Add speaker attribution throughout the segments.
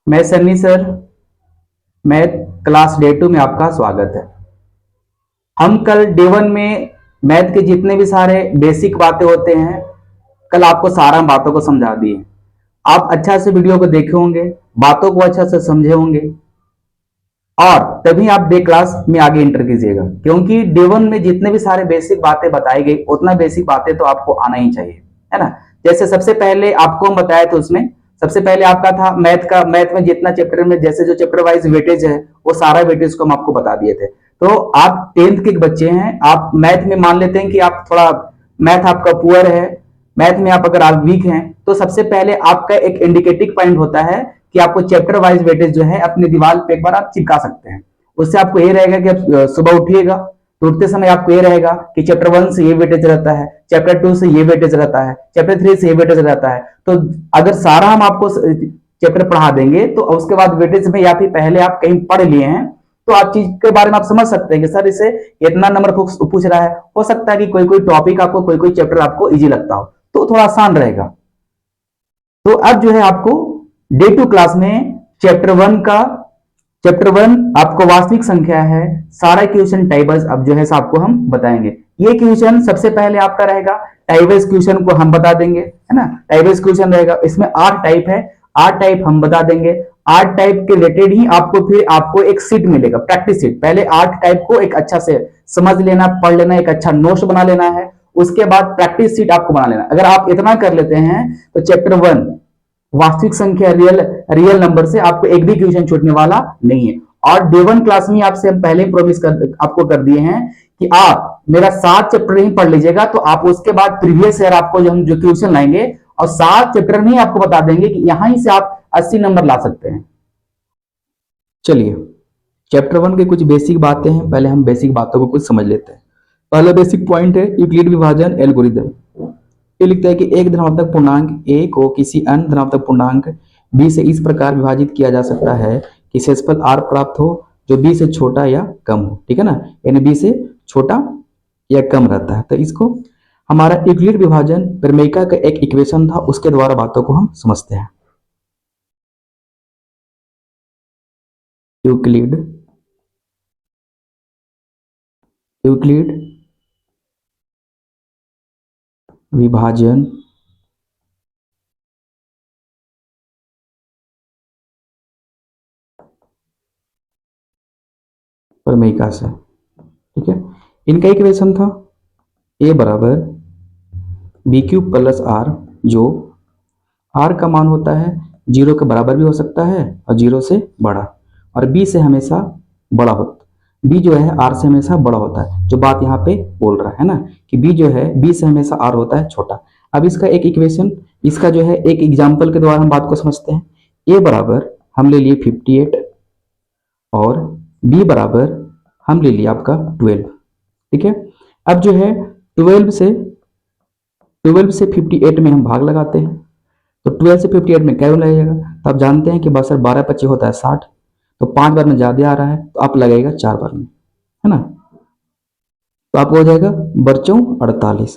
Speaker 1: मैं Sunny sir. Math class day 2 में आपका स्वागत है। हम कल डे 1 में मैथ के जितने भी सारे बेसिक बातें होते हैं, कल आपको सारा बातों को समझा दिए। आप अच्छा से वीडियो को देखे होंगे, बातों को अच्छा से समझे होंगे और तभी आप डे क्लास में आगे इंटर कीजिएगा, क्योंकि डे 1 में जितने भी सारे बेसिक बातें बताई गई उतना बेसिक बातें तो आपको आना ही चाहिए, है ना। जैसे सबसे पहले आपको हम बताया था, उसमें सबसे पहले आपका था मैथ में जितना चैप्टर में जैसे जो चैप्टर वाइज वेटेज है वो सारा वेटेज को हम आपको बता दिए थे। तो आप 10th के बच्चे हैं, आप मैथ में मान लेते हैं कि आप थोड़ा मैथ आपका पुअर है, मैथ में आप अगर आप वीक हैं, तो सबसे पहले आपका एक इंडिकेटिव पॉइंट होता है कि आपको चैप्टर वाइज वेटेज जो है अपने दीवार पे एक बार आप चिपका सकते हैं। उससे आपको ये रहेगा कि आप सुबह उठिएगा तो उठते समय आपको ये रहेगा कि चैप्टर 1 से ये वेटेज रहता है, चैप्टर 2 से ये वेटेज रहता है, चैप्टर 3 से ये वेटेज रहता है। तो अगर सारा हम आपको चैप्टर पढ़ा देंगे तो उसके बाद वेटेज में या फिर पहले आप कहीं पढ़ लिए हैं तो आप चीज के बारे में आप समझ सकते हैं कि सर इसे इतना नंबर पूछ रहा है। हो सकता है कि कोई कोई टॉपिक आपको कोई कोई चैप्टर आपको इजी लगता हो तो थोड़ा आसान रहेगा। तो अब जो है आपको डे 2 क्लास में चैप्टर वन आपको वास्तविक संख्या है, सारा क्वेश्चन टाइप्स अब जो है आपको हम बताएंगे। ये क्वेश्चन सबसे पहले आपका रहेगा टाइप्स क्वेश्चन को हम बता देंगे, है ना। टाइप्स क्वेश्चन रहेगा, इसमें 8 टाइप है, 8 टाइप हम बता देंगे। 8 टाइप के रिलेटेड ही आपको एक सीट मिलेगा, प्रैक्टिस सीट। पहले 8 टाइप को एक अच्छा से समझ लेना, पढ़ लेना, एक अच्छा नोट्स बना लेना है, उसके बाद प्रैक्टिस सीट आपको बना लेना। अगर आप इतना कर लेते हैं तो चैप्टर 1 वास्तविक संख्या रियल नंबर से आपको एक भी क्वेश्चन छूटने वाला नहीं है। और डे 1 क्लास में आपसे हम पहले प्रॉमिस आपको कर दिए हैं कि आप मेरा 7 चैप्टर ही पढ़ लीजिएगा, तो आप उसके बाद प्रीवियस ईयर आपको जो क्वेश्चन लाएंगे और 7 चैप्टर में ही आपको बता देंगे कि यहां ही से आप 80 नंबर ला सकते हैं। चलिए, चैप्टर 1 के कुछ बेसिक बातें हैं, पहले हम बेसिक बातों को कुछ समझ लेते हैं। पहला बेसिक पॉइंट है यूक्लिड विभाजन एल्गोरिदम। ये लिखता है कि एक धनात्मक पूर्णांक ए को किसी अन्य धनात्मक पूर्णांक बी से इस प्रकार विभाजित किया जा सकता है कि शेषफल आर प्राप्त हो जो बी से छोटा या कम हो, ठीक है ना, यानी बी से छोटा या कम रहता है। तो इसको हमारा यूक्लिड विभाजन प्रमेयिका का एक इक्वेशन था, उसके द्वारा बातों को हम समझते हैं। यूक्लिड विभाजन प्रमेयिका से, ठीक है। इनका इक्वेशन था ए बराबर बी क्यूब प्लस आर, जो आर का मान होता है 0 के बराबर भी हो सकता है और 0 से बड़ा, और बी से हमेशा बड़ा होता, बी जो है आर से हमेशा बड़ा होता है। जो बात यहाँ पे बोल रहा है ना कि बी जो है बी से हमेशा आर होता है छोटा। अब इसका एक इक्वेशन, इसका जो है एक एग्जाम्पल के द्वारा हम बात को समझते हैं। ए बराबर हम ले लिए 58 और बी बराबर हम ले लिया आपका 12, ठीक है। अब जो है 12 से 58 में हम भाग लगाते हैं, तो 12 से 58 में क्या लगेगा, तो आप जानते हैं कि बस 12 25 होता है 60, तो 5 बार में ज्यादा आ रहा है तो आप लगेगा 4 बार में, है ना। तो आपको हो जाएगा बर्चों 48।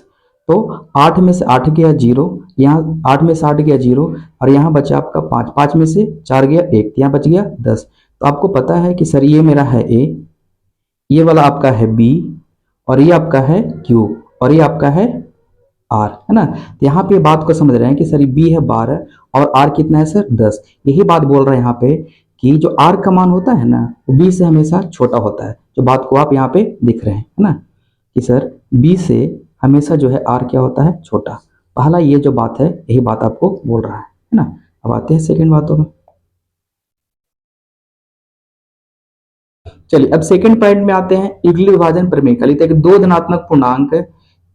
Speaker 1: तो 8 में से 8 गया 0, यहाँ 8 में से 8 गया 0 और यहाँ बचा आपका 5, 5 में से 4 गया 1, यहाँ बच गया 10। तो आपको पता है कि सर ये मेरा है ए, ये वाला आपका है बी और ये आपका है क्यू और ये आपका है आर, है ना। तो यहाँ पे बात को समझ रहे हैं कि सर बी है 12 और आर कितना है सर 10। यही बात बोल रहे हैं यहाँ पे कि जो आर का मान होता है ना वो बी से हमेशा छोटा होता है। जो बात को आप यहाँ पे दिख रहे हैं, है ना, कि सर बी से हमेशा जो है आर क्या होता है छोटा। पहला ये जो बात है यही बात आपको बोल रहा है ना। अब आते हैं सेकेंड बातों में। चलिए अब सेकंड पॉइंट में आते हैं यूक्लिड विभाजन प्रमेय। लिखते हैं कि दो धनात्मक पूर्णांक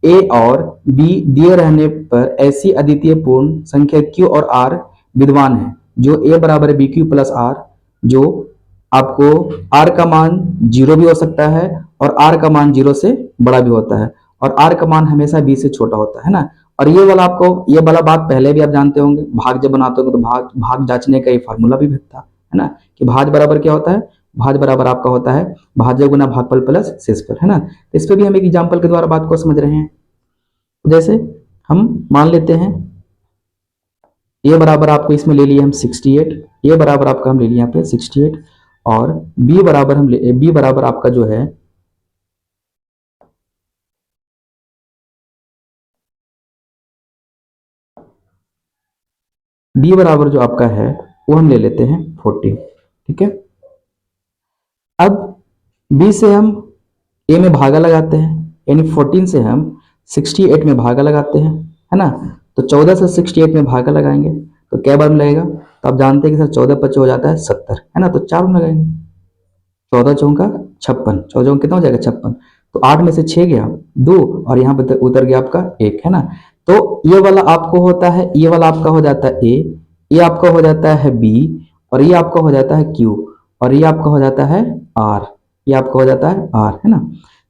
Speaker 1: ए और बी दिए रहने पर ऐसी अद्वितीय पूर्ण संख्या क्यू और आर विद्यमान है जो ए बराबर बी क्यू प्लस आर, जो आपको आर का मान 0 भी हो सकता है और आर का मान 0 से बड़ा भी होता है और आर का मान हमेशा बी से छोटा होता है ना। और ये वाला आपको ये वाला बात पहले भी आप जानते होंगे, भाग जब बनाते होंगे तो भाग जांचने का ये फार्मूला भी था, है ना, कि भाज बराबर क्या होता है, भाज बराबर आपका होता है भाज्य गुना भागफल प्लस शेषफल, है ना। तो इस पे भी हम एक एग्जांपल के द्वारा बात को समझ रहे हैं। जैसे हम मान लेते हैं ए बराबर आपको इसमें ले लिए हम 68, ए बराबर आपका हम ले लिए यहाँ पे 68, और बी बराबर बी बराबर आपका जो है बी बराबर जो आपका है वो हम ले लेते हैं 40। ठीक है, अब बी से हम ए में भागा लगाते हैं, यानी 14 से हम 68 में भागा लगाते हैं, है ना। तो 14 से 68 में भागा लगाएंगे तो क्या बार में लगेगा, तो आप जानते हैं कि सर 14 25 हो जाता है 70, है ना। तो 4 में लगाएंगे, 14 चौका 56, 14 चौका कितना हो जाएगा 56। तो 8 में से 6 गया 2, और यहाँ पे उतर गया आपका 1, है ना। तो ये वाला आपको होता है, ये वाला आपका हो जाता है ए, ये आपका हो जाता है बी, और ये आपका हो जाता है क्यू, और ये आपका हो जाता है आर, ये आपका हो जाता है आर, है ना।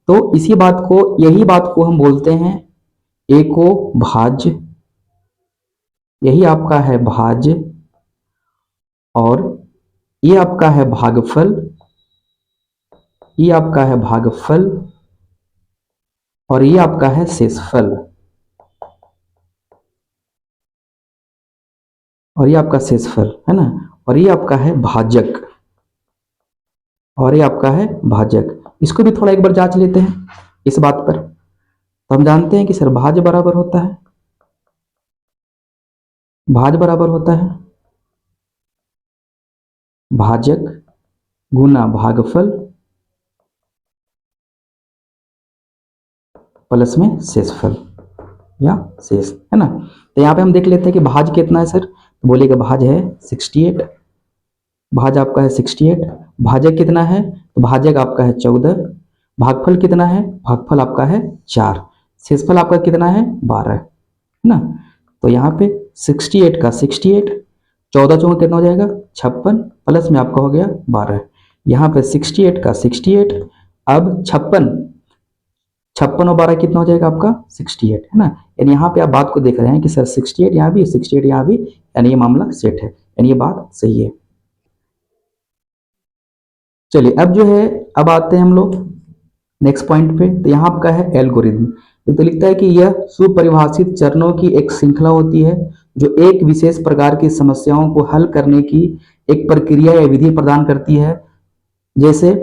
Speaker 1: तो इसी बात को, यही बात को हम बोलते हैं ए को भाज्य, यही आपका है भाज्य, और ये आपका है भागफल, ये आपका है भागफल, और ये आपका है शेषफल, और ये आपका शेषफल, है ना। और ये आपका है भाजक, और ये आपका है भाजक। इसको भी थोड़ा एक बार जांच लेते हैं इस बात पर। तो हम जानते हैं कि सर भाज्य बराबर होता है, भाज्य बराबर होता है भाजक गुना भागफल प्लस में शेषफल या शेष, है ना। तो यहाँ पे हम देख लेते हैं कि भाज्य कितना है सर, तो बोलिएगा भाज्य है 68, भाज्य आपका है 68, भाजक कितना है, तो भाजक आपका है 14, भागफल कितना है, भागफल आपका है 4, शेषफल आपका कितना है 12, है ना। तो यहाँ पे 68 का 68, 14 चौका कितना हो जाएगा 56, प्लस में आपका हो गया 12, यहाँ पे 68 का 68, अब 56, 56 और 12 कितना हो जाएगा आपका 68, है ना। यानी यहाँ पे आप बात को देख रहे हैं कि सर 68 यहाँ भी 68 यहाँ भी, यानी ये मामला सेट है, यानी ये बात सही है। चलिए अब जो है, अब आते हैं हम लोग नेक्स्ट पॉइंट पे। तो यहाँ आपका है एल्गोरिदम। तो लिखता है कि यह सुपरिभाषित चरणों की एक श्रृंखला होती है जो एक विशेष प्रकार की समस्याओं को हल करने की एक प्रक्रिया या विधि प्रदान करती है। जैसे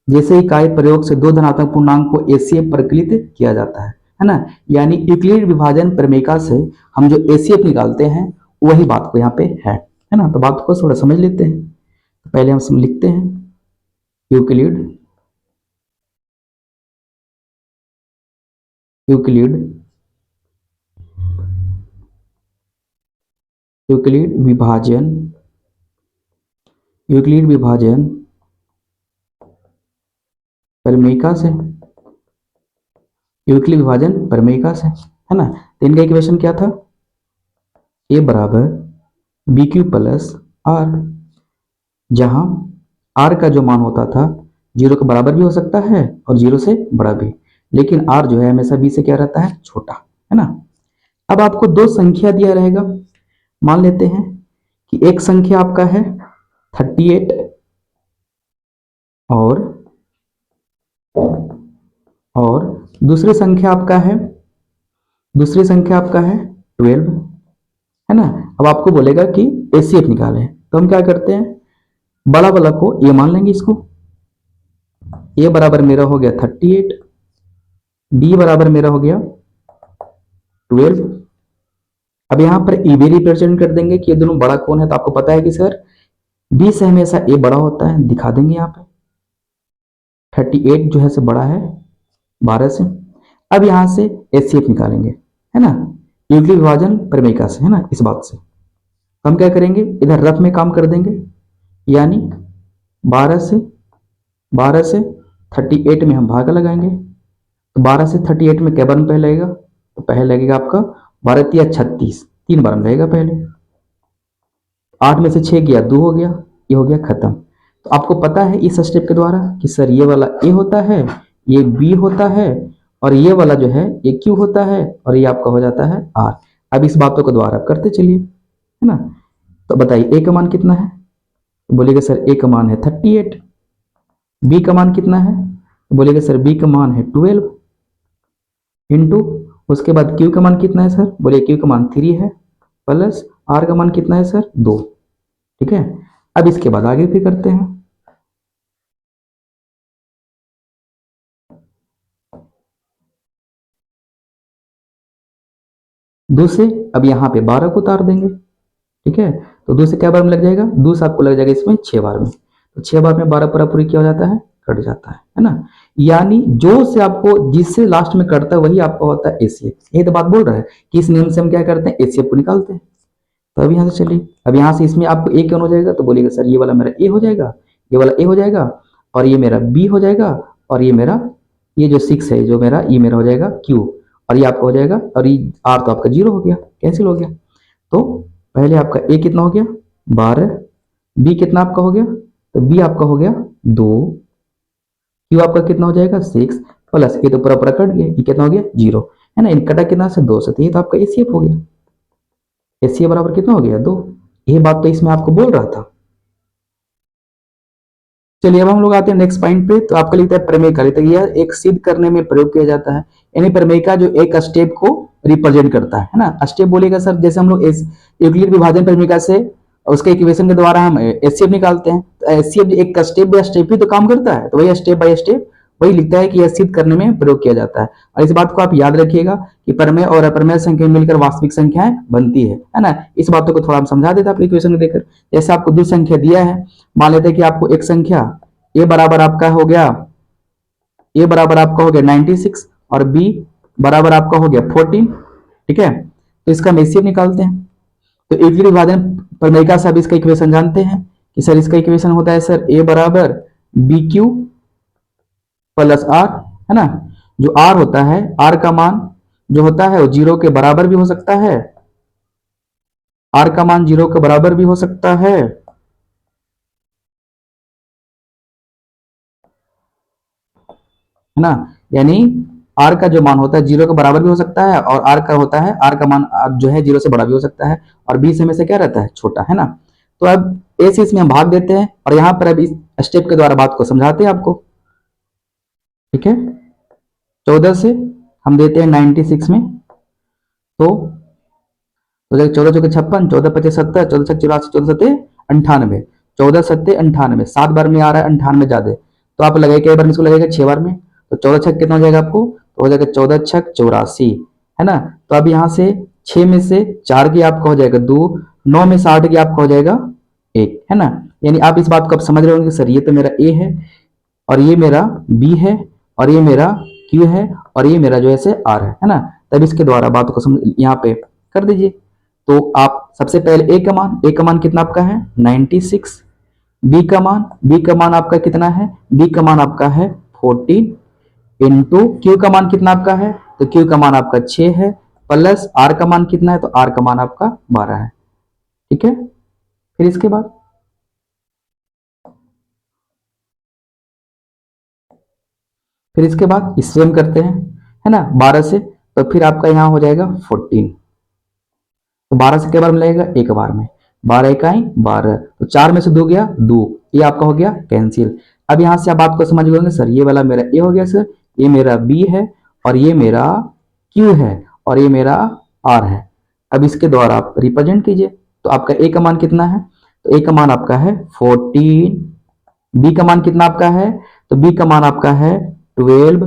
Speaker 1: जैसे इकाई प्रयोग से दो धनात्मक पूर्णांक को एसीएफ परिकलित किया जाता है ना। यानी यूक्लिड विभाजन प्रमेयिका से हम जो एसीएफ निकालते हैं वही बात को यहाँ पे है ना। तो बात को थोड़ा समझ लेते हैं। तो पहले हम लिखते हैं यूक्लिड यूक्लिड यूक्लिड विभाजन यूक्लिड विभाजन प्रमेयिका से, यूक्लिड विभाजन प्रमेयिका से, है ना। तो इनका इक्वेशन क्या था, ए बराबर बी क्यू प्लस आर, जहां आर का जो मान होता था 0 के बराबर भी हो सकता है और 0 से बड़ा भी, लेकिन आर जो है हमेशा बी से क्या रहता है छोटा, है ना। अब आपको दो संख्या दिया रहेगा, मान लेते हैं कि एक संख्या आपका है 38 और दूसरी संख्या आपका है 12, है ना। अब आपको बोलेगा कि एसीएफ निकालें, तो हम क्या करते हैं, बड़ा वाला को ए मान लेंगे, इसको ए बराबर मेरा हो गया 38, बी बराबर मेरा हो गया 12। अब यहां पर ए भी रिप्रेजेंट कर देंगे कि ये दोनों बड़ा कौन है। तो आपको पता है कि सर बी से हमेशा ए बड़ा होता है, दिखा देंगे यहाँ पे 38 जो है से बड़ा है 12 से। अब यहां से एचसीएफ निकालेंगे, है ना, यूक्लिड विभाजन प्रमेयिका से, है ना। इस बात से हम क्या करेंगे, इधर रफ में काम कर देंगे, यानी 12 से 38 में हम भागा लगाएंगे। तो 12 से 38 में क्या बार पहले लगेगा, तो पहले लगेगा आपका 12 या 36, 3 बार लगेगा पहले। 8 में से 6 गया 2 हो गया, ये हो गया खत्म। तो आपको पता है इस स्टेप के द्वारा कि सर ये वाला ए होता है, ये बी होता है, और ये वाला जो है ये क्यू होता है, और ये आपका हो जाता है आर। अब इस बातों को द्वारा करते चलिए, है ना। तो बताइए ए का मान कितना है, तो बोलिएगा सर ए का मान है 38, बी का मान कितना है, तो बोलिएगा सर बी का मान है 12 इंटू, उसके बाद क्यू का मान कितना है सर, बोलिए क्यू का मान 3 है, प्लस आर का मान कितना है सर 2। ठीक है, अब इसके बाद आगे फिर करते हैं। दो से अब यहाँ पे 12 को उतार देंगे। ठीक है, तो 2 से क्या बार में लग जाएगा, 2 से आपको लग जाएगा इसमें 6 बार में, तो 6 बार में 12 पूरा पूरी क्या हो जाता है, कट जाता है ना। यानी जो से आपको जिससे लास्ट में कटता है वही आपका होता है एसीएफ। यही तो बात बोल रहा है कि इस नियम से हम क्या करते हैं, एसीएफ को निकालते हैं। तो अब यहाँ से चलिए, अब यहाँ से इसमें आपको ए क्यों हो जाएगा, तो बोलिएगा सर ये वाला मेरा ए हो जाएगा, ये वाला ए हो जाएगा, और ये मेरा बी हो जाएगा, और ये मेरा ये जो 6 है जो मेरा ये मेरा हो जाएगा क्यू, और ये आपका हो जाएगा, और ये आर तो आपका 0 हो गया, कैंसिल हो गया। तो पहले आपका ए कितना हो गया 12, बी कितना आपका हो गया, तो बी आपका हो गया 2, क्यू आपका कितना हो जाएगा 6, प्लस ये तो पूरा पूरा कट गया, ये कितना हो गया 0, है ना। इन कटा कितना से 2 से, तो ये तो आपका एसीएफ हो गया। एसीएफ बराबर कितना हो गया 2। ये बात तो इसमें आपको बोल रहा था। चलिए अब हम लोग आते हैं नेक्स्ट पॉइंट पे। तो आपका लिखता है प्रमेय लिखता है यह एक सिद्ध करने में प्रयोग किया जाता है, यानी प्रमेय का जो एक स्टेप को रिप्रेजेंट करता है ना। स्टेप बोलेगा सर, जैसे हम लोग यूक्लिड विभाजन प्रमेय से उसके इक्वेशन के द्वारा हम एचसीएफ निकालते हैं, तो एचसीएफ एक स्टेप बाय स्टेप ही तो काम करता है, तो वही स्टेप बाय स्टेप वही लिखता है कि यह सिद्ध करने में प्रयोग किया जाता है। और इस बात को आप याद रखिएगा कि प्रमेय और अप्रमेय संख्या मिलकर वास्तविक संख्याएं बनती है ना। इस बातों को थोड़ा हम समझा देते हैं इक्वेशन में देकर। जैसे आपको दो संख्या दिया है, मान लेते हैं कि आपको एक संख्या ए बराबर आपका हो गया, ए बराबर आपका हो गया 96 और बी बराबर आपका हो गया 14। ठीक है, तो इसका हम एचसीएफ निकालते हैं। तो यूक्लिड विभाजन प्रमेय का सब इसका इक्वेशन जानते हैं कि सर इसका इक्वेशन होता है सर ए बराबर बी क्यू प्लस आर, है ना। जो आर होता है, आर का मान जो होता है वो 0 के बराबर भी हो सकता है, आर का मान 0 के बराबर भी हो सकता है, ना। यानी आर का जो मान होता है 0 के बराबर भी हो सकता है, और आर का होता है आर का मान जो है 0 से बड़ा भी हो सकता है, और बी से में से क्या रहता है छोटा, है ना। तो अब ए से इसमें हम भाग देते हैं, और यहां पर अब इस स्टेप के द्वारा बात को समझाते हैं आपको। ठीक है, 14 से हम देते हैं 96 में, तो 14 चौके 56, 14 पचे 70, 14 छक 84, 14 सत्ते 98, 14 सत्ते 98, 7 बार में आ रहा है 98 ज्यादा, तो आप लगाइए कई बार इसको लगेगा 6 बार में, तो 14 छक कितना हो जाएगा आपको, तो हो जाएगा 14 छक 84, है ना। तो अब यहाँ से 6 में से 4 की आपका हो जाएगा 2, 9 में से 8 की आपका हो जाएगा 1, है ना। यानी आप इस बात को आप समझ रहे होंगे सर ये तो मेरा ए है, और ये मेरा बी है, और ये मेरा क्यू है, और ये मेरा जो है आर है ना। तब इसके द्वारा बात को समझ यहाँ पे कर दीजिए। तो आप सबसे पहले ए का मान कितना आपका है 96, बी का मान आपका कितना है, बी का मान आपका है 14, इंटू क्यू का मान कितना आपका है, तो क्यू का मान आपका 6 है, प्लस आर का मान कितना है, तो आर का मान आपका 12 है। ठीक है, फिर इसके बाद इससे हम करते हैं, है ना, 12 से, तो फिर आपका यहां हो जाएगा 14, तो 12 से क्या बार में लगेगा एक बार में, 12 इकाई 12, तो 4 में से 2 गया 2, ये आपका हो गया कैंसिल। अब यहां से आप आपको समझ गए सर ये वाला मेरा ए हो गया सर, ये मेरा बी है, और ये मेरा क्यू है, और ये मेरा आर है। अब इसके द्वारा आप रिप्रेजेंट कीजिए, तो आपका ए का मान कितना है, तो ए का मान आपका है 14, बी का मान कितना आपका है, तो बी का मान आपका है 12,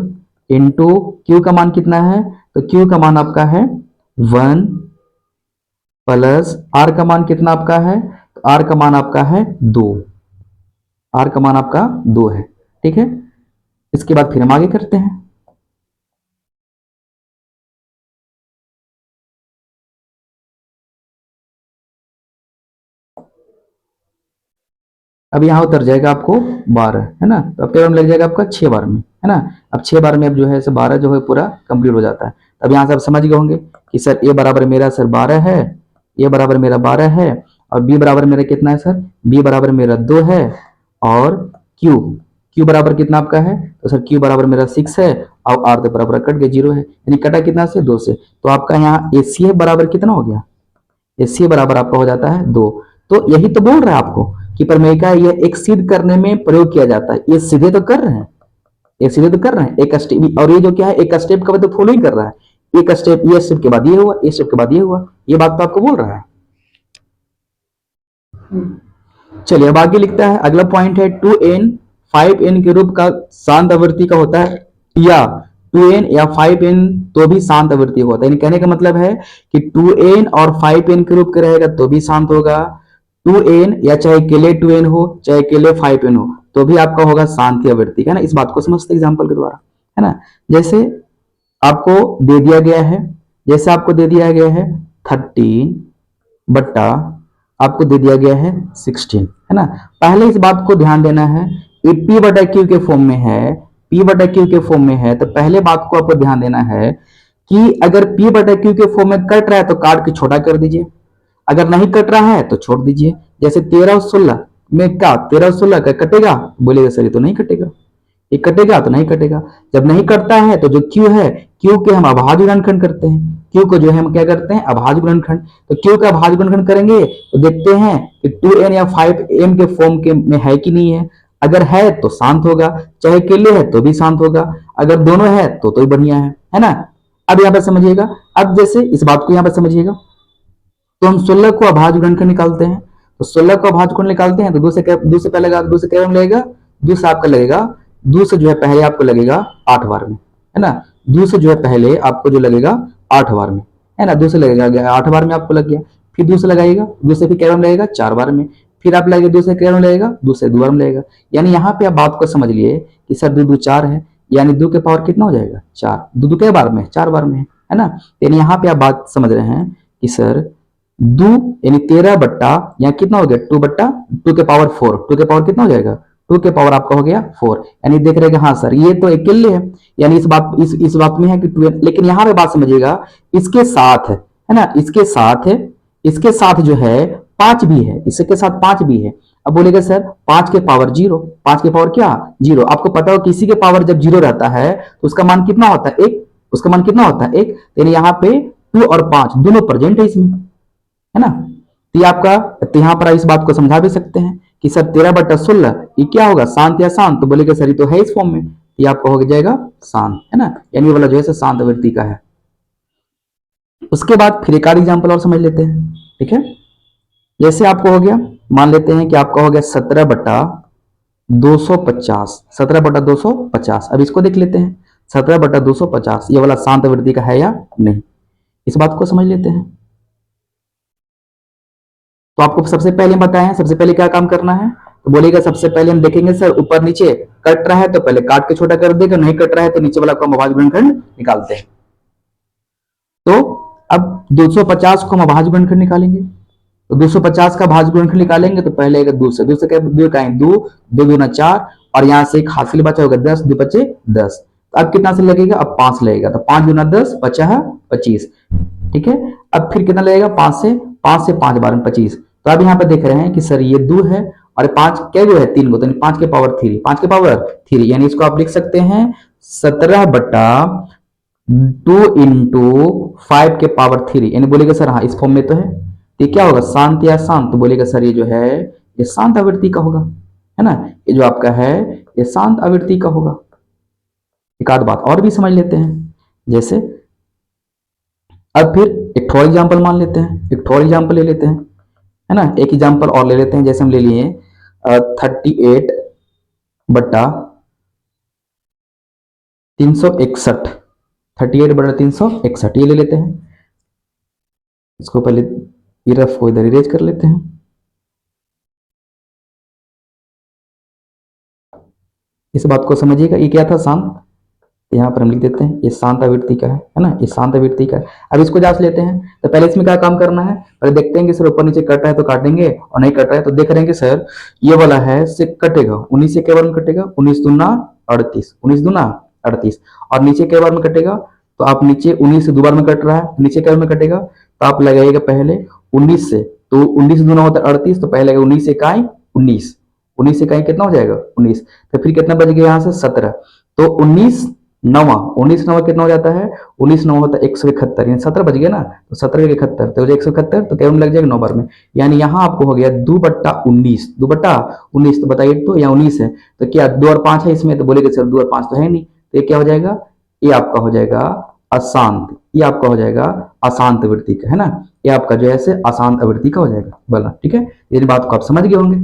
Speaker 1: इंटू क्यू का मान कितना है, तो क्यू का मान आपका है 1, प्लस आर का मान कितना आपका है, तो आर का मान आपका है 2, आर का मान आपका 2 है। ठीक है, इसके बाद फिर हम आगे करते हैं। अब यहाँ उतर जाएगा आपको 12, है ना, तो अब पेपर में लग जाएगा आपका 6 बार में, है ना। अब 6 बार में अब जो है 12 जो है पूरा कंप्लीट हो जाता है। अब यहाँ से आप समझ गए होंगे कि सर ए बराबर मेरा सर 12 है, ए बराबर मेरा 12 है, और बी बराबर मेरा कितना है सर, बी बराबर मेरा 2 है, और क्यू बराबर कितना आपका है, तो सर क्यू बराबर मेरा 6 है, और आर तो बराबर कट गया 0 है, यानी कटा कितना से 2 से, तो आपका यहाँ एसीए बराबर कितना हो गया, एसीए बराबर आपका हो जाता है 2। तो यही तो बोल रहा है आपको कि प्रमेय का यह एक सिद्ध करने में प्रयोग किया जाता है। ये सीधे तो कर रहे हैं, ये सीधे तो कर रहे हैं एक स्टेप, और ये जो क्या है एक स्टेप का तो फॉलो ही कर रहा है, एक स्टेप ये स्टेप के बाद ये हुआ, ये स्टेप के बाद ये हुआ, ये बात तो आपको बोल रहा है। चलिए अब आगे लिखता है, अगला पॉइंट है 2n 5n के रूप का शांत आवृत्ति का होता है, या 2n या 5n तो भी शांत आवृत्ति होता है। कहने का मतलब है कि 2n और 5n के रूप का रहेगा तो भी शांत होगा, 2n या चाहे अकेले 2n हो चाहे अकेले 5n हो तो भी आपका होगा शांत आवृत्ति, है ना। इस बात को समझते एग्जाम्पल के द्वारा, है ना। जैसे आपको दे दिया गया है, जैसे आपको दे दिया गया है 13 बट्टा आपको दे दिया गया है 16, है ना। पहले इस बात को ध्यान देना है, ये P बटा Q के फॉर्म में है, P बटा Q के फॉर्म में है, तो पहले बात को आपको ध्यान देना है कि अगर P बटा Q के फॉर्म में कट रहा है तो काट के छोटा कर दीजिए, अगर नहीं कट रहा है तो छोड़ दीजिए। जैसे 13 और 16 में क्या 13 और 16 का कटेगा, बोलेगा सर ये तो नहीं कटेगा, ये कटेगा तो नहीं कटेगा। जब नहीं कटता है तो जो Q है, Q के हम अभाज्य गुणनखंड करते हैं, Q को जो है हम क्या करते हैं अभाज्य गुणनखंड, तो Q का अभाज्य गुणनखंड करेंगे तो देखते हैं कि 2n या 5m के फॉर्म के में है कि नहीं है। अगर है तो शांत होगा, चाहे अकेले है तो भी शांत होगा, अगर दोनों है तो ही बढ़िया है ना। अब यहाँ पर समझिएगा, अब जैसे इस बात को यहाँ पर समझिएगा, तो हम 16 को अभाज्य गुणनखंड निकालते हैं, तो 16 को अभाज्य गुणनखंड निकालते हैं तो दो से पहले लगेगा, दो से क्या लगेगा, दो से आपका लगेगा, दो से जो है पहले आपको लगेगा 8 बार में, है ना। दो से जो है पहले आपको जो लगेगा 8 बार में, है ना, दो से लगेगा 8 बार में आपको लग गया, फिर दो से लगाइएगा, दो से फिर क्या बार लगेगा 4 बार में, फिर आप लगेगा दो से क्या बार लगेगा, दो से 2 बार में लगेगा। यानी यहाँ पे आप बात को समझ लिए कि सर 2 2 4 है, यानी 2 के पावर कितना हो जाएगा 4, 2 2 क्या बार में 4 बार में, है ना। यानी यहाँ पे आप बात समझ रहे हैं कि सर 2 यानी 13 बट्टा यहाँ कितना हो गया 2 बट्टा 2 के पावर 4, 2 के पावर कितना हो जाएगा 2 के पावर आपका हो गया 4, यानी देख रहे हैं हाँ सर ये तो अकेले है, यानी इस बात में है कि 2, लेकिन यहाँ पे बात समझिएगा इसके साथ है ना, इसके साथ है, इसके साथ जो है 5 भी है, इसके साथ 5 भी है। अब बोलेगा सर 5 के पावर 0, 5 के पावर क्या 0, आपको पता हो किसी के पावर जब 0 रहता है तो उसका मान कितना होता है 1, उसका मान कितना होता है 1, यानी यहाँ पे 2 और 5 दोनों प्रेजेंट है इसमें, है ना। तो आपका तो यहाँ पर इस बात को समझा भी सकते हैं कि सर 13 बटा 16 ये क्या होगा शांत या शांत, तो बोलेगा सर ये तो है इस फॉर्म में, ये आपका हो जाएगा शांत, है ना, यानी वाला जो है शांत आवृत्ति का है। उसके बाद फिर एक आध एग्जाम्पल और समझ लेते हैं, ठीक है। जैसे आपको हो गया, मान लेते हैं कि आपका हो गया 17 बटा 250, 17 बटा 250। अब इसको देख लेते हैं 17 बटा 250 ये वाला शांत आवृत्ति का है या नहीं, इस बात को समझ लेते हैं। तो आपको सबसे पहले बताएं सबसे पहले क्या काम करना है, तो बोलेगा सबसे पहले हम देखेंगे सर ऊपर नीचे कट रहा है तो पहले काट के छोटा कर देगा, नहीं कट रहा है तो नीचे वाला को हम अभाज्य गुणनखंड निकालते हैं। तो अब 250 को हम अभाज्य गुणनखंड निकालेंगे, तो 250 का अभाज्य गुणनखंड निकालेंगे तो पहले आएगा 2 से, 2 से क्या 2 का 2, 2 दूना 4 और यहाँ से एक हासिल बचा होगा 10, 2 बचे 10, तो अब कितना से लगेगा अब 5 लगेगा, तो 5 दूना 10 बचा है 25, ठीक है। अब फिर कितना लगेगा 5 से 5 बार में 25, तो अब यहाँ पे देख रहे हैं कि सर ये 2 है और 5 क्या जो है 3 को, तो 5 के पावर 3, 5 के पावर 3, यानी इसको आप लिख सकते हैं 17 बटा 2 इंटू 5 के पावर 3, यानी बोलेगा सर हाँ इस फॉर्म में तो है, ये क्या होगा शांत या शांत, तो बोलेगा सर ये जो है ये शांत आवृत्ति का होगा, है ना, ये जो आपका है ये शांत आवृत्ति का होगा। एक आध बात और भी समझ लेते हैं, जैसे अब फिर एक और एग्जांपल मान लेते हैं, एक और एग्जांपल ले लेते हैं, है ना, एक एग्जांपल और ले लेते हैं। जैसे हम ले लिए 38 बट्टा 361, 38 बटा 361 ये ले लेते हैं, इसको पहले ये रफ को इधर इरेज कर लेते हैं। इस बात को समझिएगा ये क्या था शांत, यहाँ पर हम लिख देते हैं ये शांत आवृत्ति का है ना, ये शांत आवृत्ति का है। अब इसको जांच लेते हैं, तो पहले इसमें क्या काम करना है, पहले देखते हैं कि सर ऊपर नीचे कट रहा है तो काटेंगे और नहीं कट रहा है तो देख रहे हैं कि सर ये वाला है से कटेगा 19 से क्या बार में कटेगा 19 दूना 38, 19 दूना 38, और नीचे क्या बार में कटेगा, तो आप नीचे 19 से 2 बार में कट रहा है, नीचे क्या बार में कटेगा, तो आप लगाइएगा पहले 19 से, तो 19 दूना होता है 38, तो पहले 19 से इकाई 19, 19 से इकाई कितना हो जाएगा 19, तो फिर कितना बच गया यहाँ से 17, तो 19 नवा कितना हो जाता है 19 नवा होता है 171, यानी 17 बच गया ना, तो 17 के 71 तो 171, तो क्या लग जाएगा 9 बार में, यानी यहाँ आपको हो गया 2 बट्टा 19, 2 बट्टा 19, तो बताइए तो यहाँ 19 है तो क्या 2 और 5 है इसमें, तो बोलेगा सर 2 और 5 तो है नहीं, तो ये क्या हो जाएगा ये आपका हो जाएगा अशांत, ये आपका हो जाएगा अशांत आवृत्ति का, है ना। ये आपका जो है से अशांत आवृत्ति का हो जाएगा बोला, ठीक है। ये बात को आप समझ गए होंगे।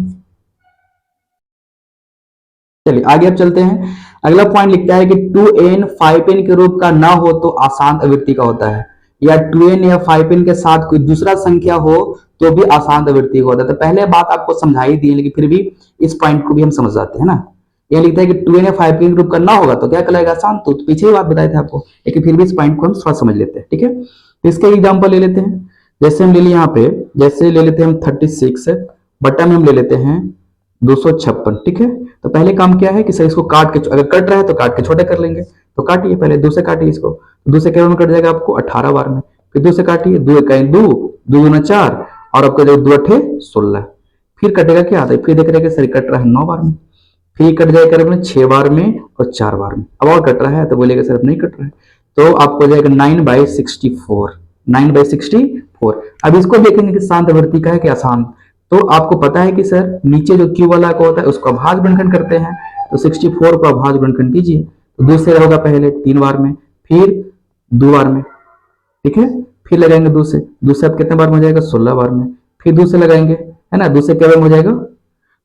Speaker 1: चलिए आगे अब चलते हैं। अगला पॉइंट लिखता है कि 2n 5n के रूप का ना हो तो अशांत आवृत्ति का होता है, या 2n या 5n के साथ कोई दूसरा संख्या हो तो भी अशांत आवृत्ति का होता है। तो पहले बात आपको समझाई दी है, लेकिन फिर भी इस पॉइंट को भी हम समझ जाते हैं ना। यह लिखता है कि 2n या 5n के रूप का ना होगा तो क्या कहलाएगा, अशांत। तो पीछे ही बात बताए थे आपको, लेकिन फिर भी इस पॉइंट को हम थोड़ा समझ लेते हैं, ठीक है। तो इसके एग्जाम्पल ले लेते हैं। जैसे हम ले लिए यहाँ पे, जैसे ले लेते हैं हम 36 बटा में हम ले लेते हैं 256, ठीक है। तो पहले काम क्या है कि सर इसको काट के, अगर कट रहा है तो काट के छोटे कर लेंगे। तो काटिए, पहले 2 से काटिए इसको, तो 2 से क्या में कट जाएगा आपको 18 बार में। फिर 2 से काटिए, 2 1 2, 2 दूना 4, और आपको जो 2 8 16। फिर कटेगा क्या आता है, फिर देख रहे हैं कि सर कट रहा है 9 बार में। फिर कट जाएगा अपने 6 बार में और 4 बार में। अब और कट रहा है तो बोलेगा सर अब नहीं कट रहा है, तो आपको हो जाएगा 9/64, 9/64। अब इसको देखेंगे कि शांत आवृत्ति का है कि अशांत। तो आपको पता है कि सर नीचे जो क्यू वाला को होता है उसको अभाज्य गुणनखंड करते हैं, तो 64 को अभाज्य गुणनखंड कीजिए। तो 2 से होगा पहले 3 बार में, फिर 2 बार में, ठीक है। फिर लगाएंगे 2 से, 2 से अब कितने बार में हो जाएगा 16 बार में। फिर 2 से लगाएंगे, है ना, 2 से क्या बार में हो जाएगा,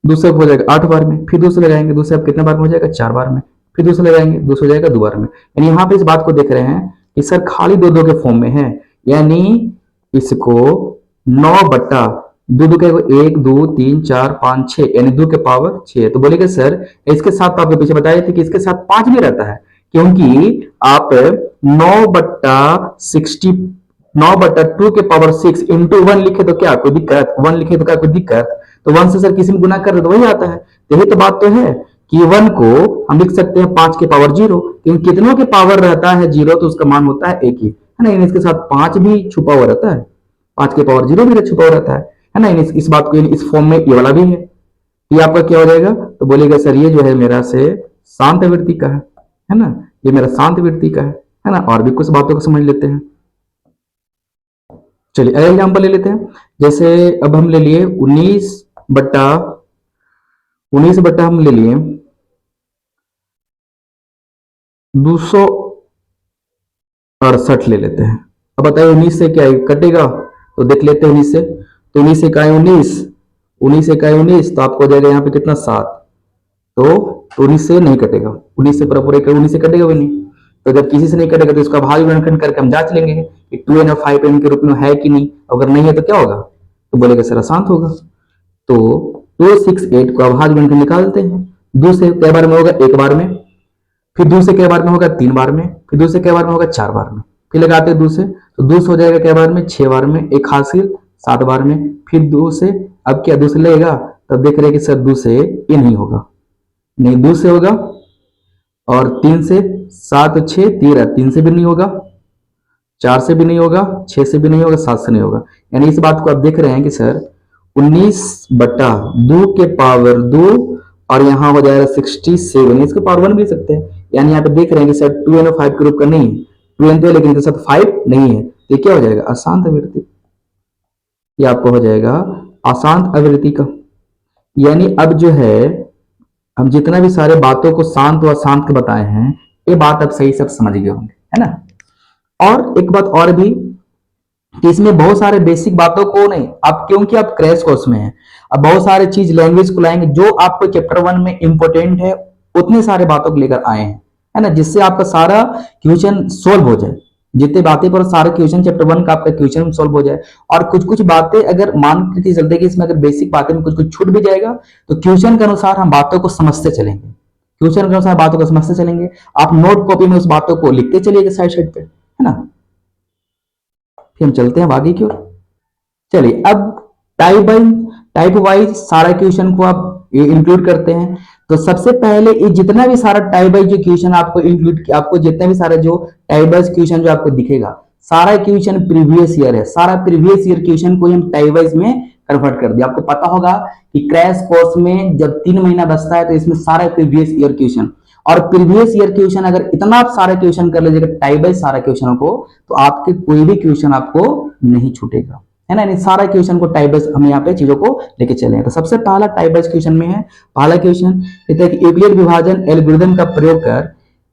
Speaker 1: 2 से हो जाएगा 8 बार में। फिर 2 से लगाएंगे, 2 से अब कितने बार में हो जाएगा 4 बार में। फिर 2 से लगाएंगे, 2 से हो जाएगा 2 बार में। यानी यहाँ पे इस बात को देख रहे हैं कि सर खाली 2 के फॉर्म में है, यानी इसको 9 बट्टा 2 का 1 2 3 4 5 6, यानी 2 के पावर 6। तो बोलेगा सर इसके साथ, तो आपके पीछे बताए थे कि इसके साथ 5 भी रहता है, क्योंकि आप 9/2 के पावर 6 इंटू 1 लिखे तो क्या कोई दिक्कत, 1 लिखे तो क्या कोई दिक्कत। तो 1 से सर किसी में गुना कर रहे तो वही आता है। तो यही तो बात तो है कि 1 को हम लिख सकते हैं 5 के पावर 0, क्योंकि कितनों के पावर रहता है 0 तो उसका मान होता है 1 ही, है ना। इसके साथ 5 भी छुपा हुआ रहता है, 5 के पावर 0 भी छुपा हुआ रहता है ना। इस बात को इस फॉर्म में ये वाला भी है। ये आपका क्या हो जाएगा, तो बोलेगा सर ये जो है मेरा से शांत आवृत्ति का है ना, ये मेरा शांत आवृत्ति का है ना। और भी कुछ बातों को समझ लेते हैं। चलिए अगला एग्जांपल ले लेते हैं। जैसे अब हम ले लिए 19 बट्टा हम ले लिए 268 ले लेते हैं। अब बताइए 19 से क्या कटेगा, तो देख लेते हैं 19 से। तो 19 से का 19, 19 से का 19, तो आपको हो जाएगा यहाँ पे कितना 7। तो 19 से नहीं कटेगा, 19 से पूरा 19 से कटेगा भी नहीं। तो जब किसी से नहीं कटेगा तो इसका अभाज्य गुणनखंड करके हम जांच लेंगे कि 2n और 5n के रूप में है कि नहीं। अगर नहीं है तो क्या होगा, तो बोलेगा सर अशांत होगा। तो 268 को अभाज्य गुणनखंड निकालते हैं। 2 से कै बार में होगा 1 बार में, फिर 2 से कै बार में होगा 3 बार में, फिर 2 से कै बार में होगा 4 बार में। फिर लगाते हैं 2 से, तो 2 से हो जाएगा कै बार में 6 बार में, एक हासिल 7 बार में। फिर 2 से अब क्या 2 से लगेगा, तब देख रहे हैं कि सर 2 से ये नहीं होगा, नहीं 2 से होगा, और 3 से 7 6 13, 3 से भी नहीं होगा, 4 से भी नहीं होगा, 6 से भी नहीं होगा, 7 से नहीं होगा। यानी इस बात को आप देख रहे हैं कि सर 19 बट्टा 2 के पावर 2, और यहाँ हो जाएगा 67, इसके पावर 1 भी सकते हैं। यानी यहाँ पे देख रहे हैं कि सर 2n और 5 के रूप का नहीं है, 2n तो है लेकिन इसके साथ 5 नहीं है, तो क्या हो जाएगा अशांत आवृत्ति। ये आपको हो जाएगा अशांत आवृत्ति का। यानी अब जो है हम जितना भी सारे बातों को शांत व अशांत के बताए हैं, ये बात अब सही सब समझ गए होंगे, है ना। और एक बात और भी कि इसमें बहुत सारे बेसिक बातों को नहीं, आप क्योंकि आप क्रैश कोर्स में हैं, अब बहुत सारे चीज लैंग्वेज को लाएंगे जो आपको चैप्टर 1 में इंपॉर्टेंट है, उतने सारे बातों को लेकर आए हैं, है ना, जिससे आपका सारा क्वेश्चन सोल्व हो जाए। जितने बातें पर सारे क्वेश्चन चैप्टर 1 का आपका क्वेश्चन सोल्व हो जाए। और कुछ कुछ बातें अगर मान के चलते कि इसमें अगर बेसिक बातें में कुछ कुछ छूट भी जाएगा, तो क्वेश्चन के अनुसार हम बातों को समझते चलेंगे, क्वेश्चन के अनुसार बातों को समझते चलेंगे। आप नोट कॉपी में उस बातों को लिखते चलिएगा साइड साइड पे, है ना। फिर हम चलते हैं आगे की ओर। चलिए अब टाइप वाइज सारा क्वेश्चन को आप इंक्लूड करते हैं। तो सबसे पहले ये जितना भी सारा टाइप वाइज जो क्वेश्चन आपको इंक्लूड, आपको जितने भी सारा जो टाइप वाइज क्वेश्चन जो आपको दिखेगा, सारा क्वेश्चन प्रीवियस ईयर है। सारा प्रीवियस ईयर क्वेश्चन को हम टाइप वाइज में कन्वर्ट कर दिया। आपको पता होगा कि क्रैश कोर्स में जब 3 महीना बचता है तो इसमें सारा प्रीवियस ईयर क्वेश्चन, और प्रीवियस ईयर क्वेश्चन अगर इतना आप सारे क्वेश्चन कर लीजिएगा टाइप वाइज सारा क्वेश्चनों को, तो आपके कोई भी क्वेश्चन आपको नहीं छूटेगा, है ना। सारा क्वेश्चन को टाइप वाइज हम यहाँ पे चीजों को लेके चले। तो सबसे पहला टाइप वाइज क्वेश्चन में है, पहला क्वेश्चन कहता है कि यूक्लिड विभाजन एल्गोरिथम का प्रयोग कर